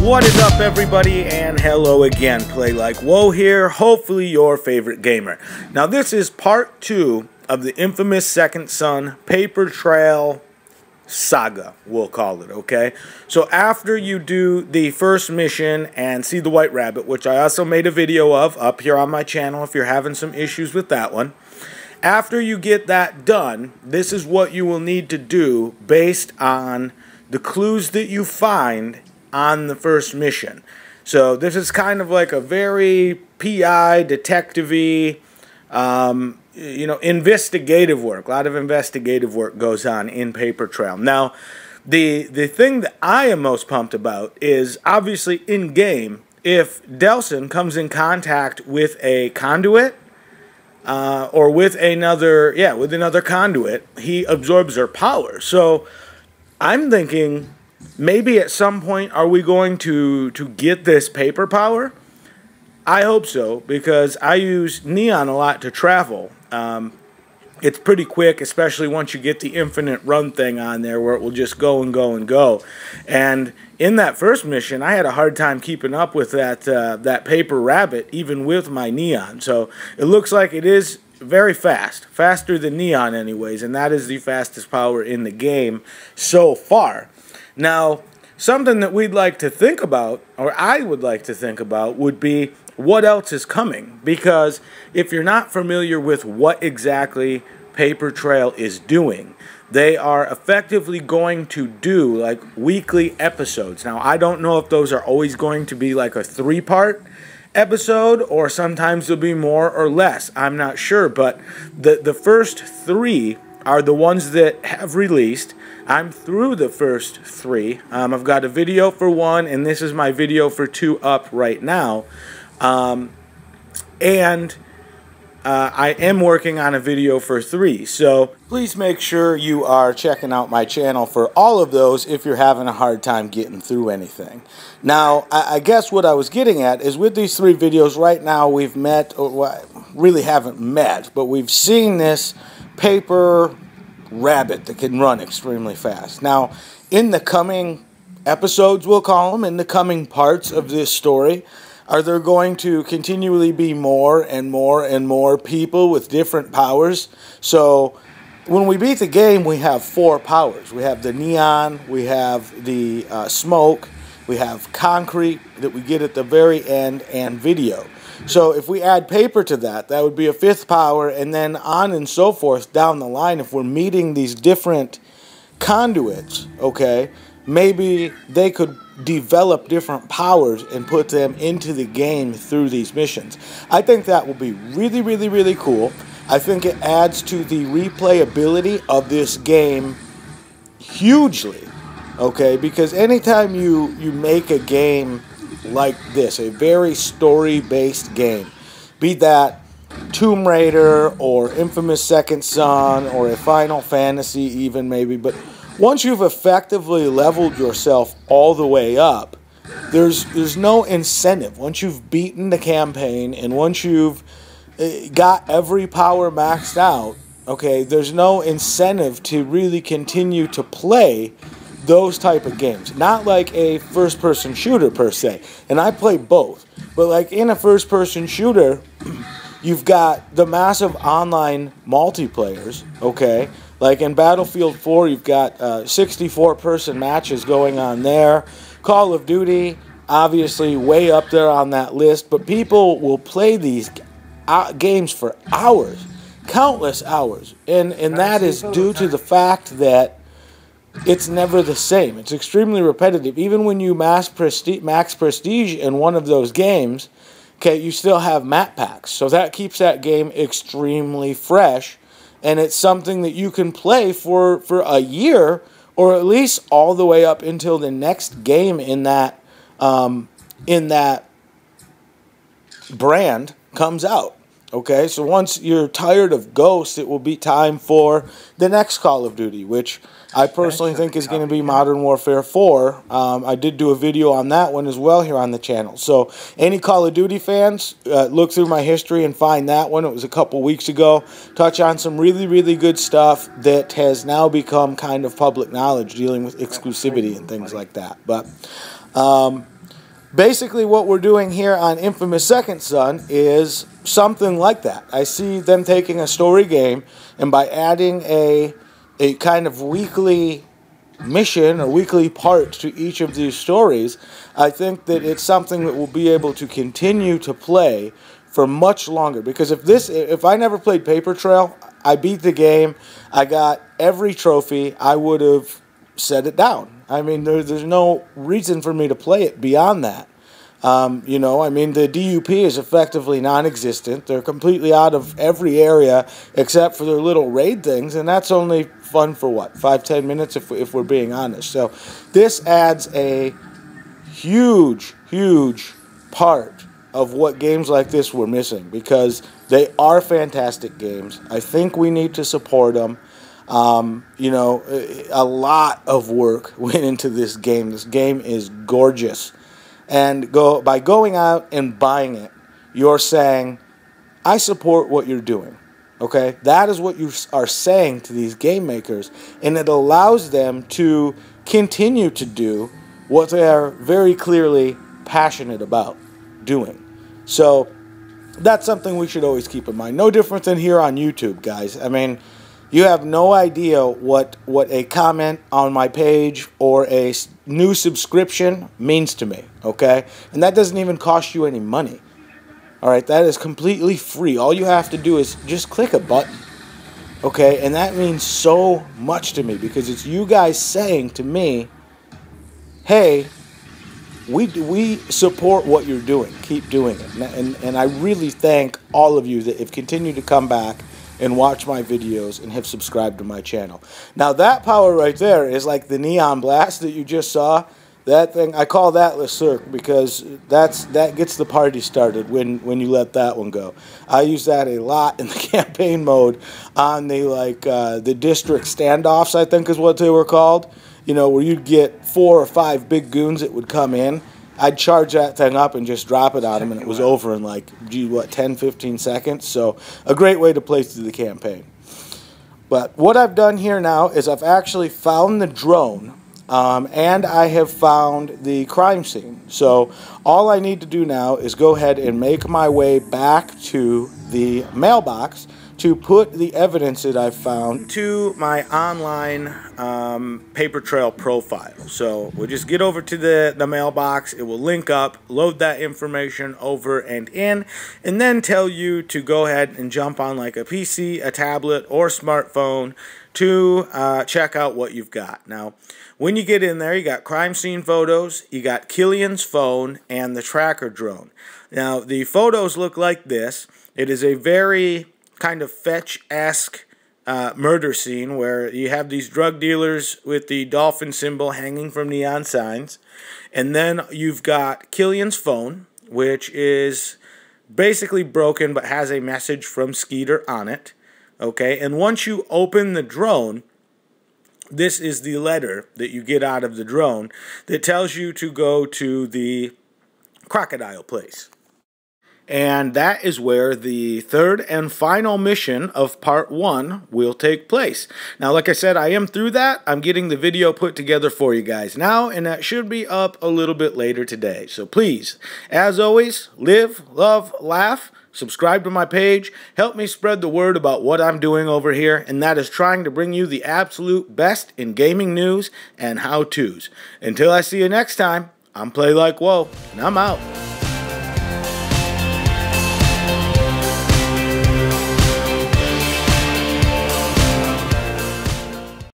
What is up, everybody, and hello again. PLAYlikeWHOA here, hopefully your favorite gamer. Now this is part 2 of the infamous Second Son Paper Trail Saga, we'll call it, okay? So after you do the first mission and see the white rabbit, which I also made a video of up here on my channel if you're having some issues with that one, after you get that done, this is what you will need to do based on the clues that you find on the first mission. So this is kind of like a very PI, detective-y, investigative work. A lot of investigative work goes on in Paper Trail. Now, the thing that I am most pumped about is obviously in-game, if Delson comes in contact with a conduit, or with another conduit, he absorbs their power. So I'm thinking maybe at some point are we going to get this paper power? I hope so, because I use neon a lot to travel. It's pretty quick, especially once you get the infinite run thing on there where it will just go and go and go. And in that first mission, I had a hard time keeping up with that paper rabbit, even with my neon. So it looks like it is very fast, faster than neon anyways, and that is the fastest power in the game so far. Now, something that we'd like to think about, or I would like to think about, would be what else is coming. Because if you're not familiar with what exactly Paper Trail is doing, they are effectively going to do like weekly episodes. Now, I don't know if those are always going to be like a 3-part episode, or sometimes there'll be more or less. I'm not sure, but the first 3 are the ones that have released. I'm through the first 3. I've got a video for 1, and this is my video for 2 up right now. I am working on a video for 3, so please make sure you are checking out my channel for all of those if you're having a hard time getting through anything. Now, I guess what I was getting at is with these 3 videos right now, we've met, or well, really haven't met, but we've seen this paper rabbit that can run extremely fast. Now, in the coming episodes, we'll call them, in the coming parts of this story, are there going to continually be more and more and more people with different powers? So when we beat the game, we have 4 powers. We have the neon, we have the smoke, we have concrete that we get at the very end, and video. So if we add paper to that, that would be a 5th power, and then on and so forth down the line. If we're meeting these different conduits, okay, maybe they could develop different powers and put them into the game through these missions. I think that will be really, really, really cool. I think it adds to the replayability of this game hugely, okay, because anytime you make a game like this, a very story-based game, be that Tomb Raider or infamous Second Son or a Final Fantasy even maybe, but once you've effectively leveled yourself all the way up, there's no incentive. Once you've beaten the campaign and once you've got every power maxed out, okay, there's no incentive to really continue to play those type of games. Not like a first-person shooter per se, and I play both, but like in a first-person shooter, you've got the massive online multiplayers, okay? Like in Battlefield 4, you've got 64-person matches going on there. Call of Duty, obviously way up there on that list, but people will play these games for hours, countless hours, and that is due to the fact that it's never the same. It's extremely repetitive. Even when you max prestige in one of those games, okay, you still have map packs. So that keeps that game extremely fresh, and it's something that you can play for a year, or at least all the way up until the next game in that brand comes out. Okay, so once you're tired of Ghost, it will be time for the next Call of Duty, which I personally think is going to be Modern Warfare 4. I did do a video on that one as well here on the channel. So any Call of Duty fans, look through my history and find that one. It was a couple weeks ago. Touch on some really, really good stuff that has now become kind of public knowledge, dealing with exclusivity and things like that. But basically what we're doing here on Infamous Second Son is something like that. I see them taking a story game, and by adding a kind of weekly mission or weekly part to each of these stories, I think that it's something that we'll be able to continue to play for much longer. Because if I never played Paper Trail, I beat the game, I got every trophy, I would have set it down. I mean, there's no reason for me to play it beyond that. You know, I mean, the DUP is effectively non-existent. They're completely out of every area except for their little raid things, and that's only fun for, what, 5-10 minutes if we're being honest. So this adds a huge, huge part of what games like this were missing, because they are fantastic games. I think we need to support them. You know, a lot of work went into this game. This game is gorgeous. And by going out and buying it, you're saying, I support what you're doing. Okay? That is what you are saying to these game makers. And it allows them to continue to do what they are very clearly passionate about doing. So that's something we should always keep in mind. No different than here on YouTube, guys. I mean, you have no idea what a comment on my page or a new subscription means to me, okay? And that doesn't even cost you any money. All right, that is completely free. All you have to do is just click a button, okay? And that means so much to me, because it's you guys saying to me, hey, we support what you're doing. Keep doing it. And I really thank all of you that have continued to come back and watch my videos and have subscribed to my channel. Now that power right there is like the neon blast that you just saw. That thing, I call that Le Cirque, because that gets the party started when you let that one go. I use that a lot in the campaign mode on the district standoffs, I think is what they were called. You know, where you'd get 4 or 5 big goons that would come in. I'd charge that thing up and just drop it on them, and it was over in like, gee, what, 10, 15 seconds? So a great way to play through the campaign. But what I've done here now is I've actually found the drone, and I have found the crime scene. So all I need to do now is go ahead and make my way back to the mailbox to put the evidence that I've found to my online Paper Trail profile. So we'll just get over to the mailbox. It will link up, load that information over and in, and then tell you to go ahead and jump on like a PC, a tablet, or smartphone to check out what you've got. Now, when you get in there, you got crime scene photos, you got Killian's phone, and the tracker drone. Now, the photos look like this. It is a very kind of fetch-esque murder scene where you have these drug dealers with the dolphin symbol hanging from neon signs. And then you've got Killian's phone, which is basically broken but has a message from Skeeter on it. Okay, and once you open the drone, this is the letter that you get out of the drone that tells you to go to the crocodile place. And that is where the third and final mission of Part 1 will take place. Now, like I said, I am through that. I'm getting the video put together for you guys now, and that should be up a little bit later today. So please, as always, live, love, laugh. Subscribe to my page. Help me spread the word about what I'm doing over here, and that is trying to bring you the absolute best in gaming news and how-tos. Until I see you next time, I'm PLAYlikeWHOA, and I'm out.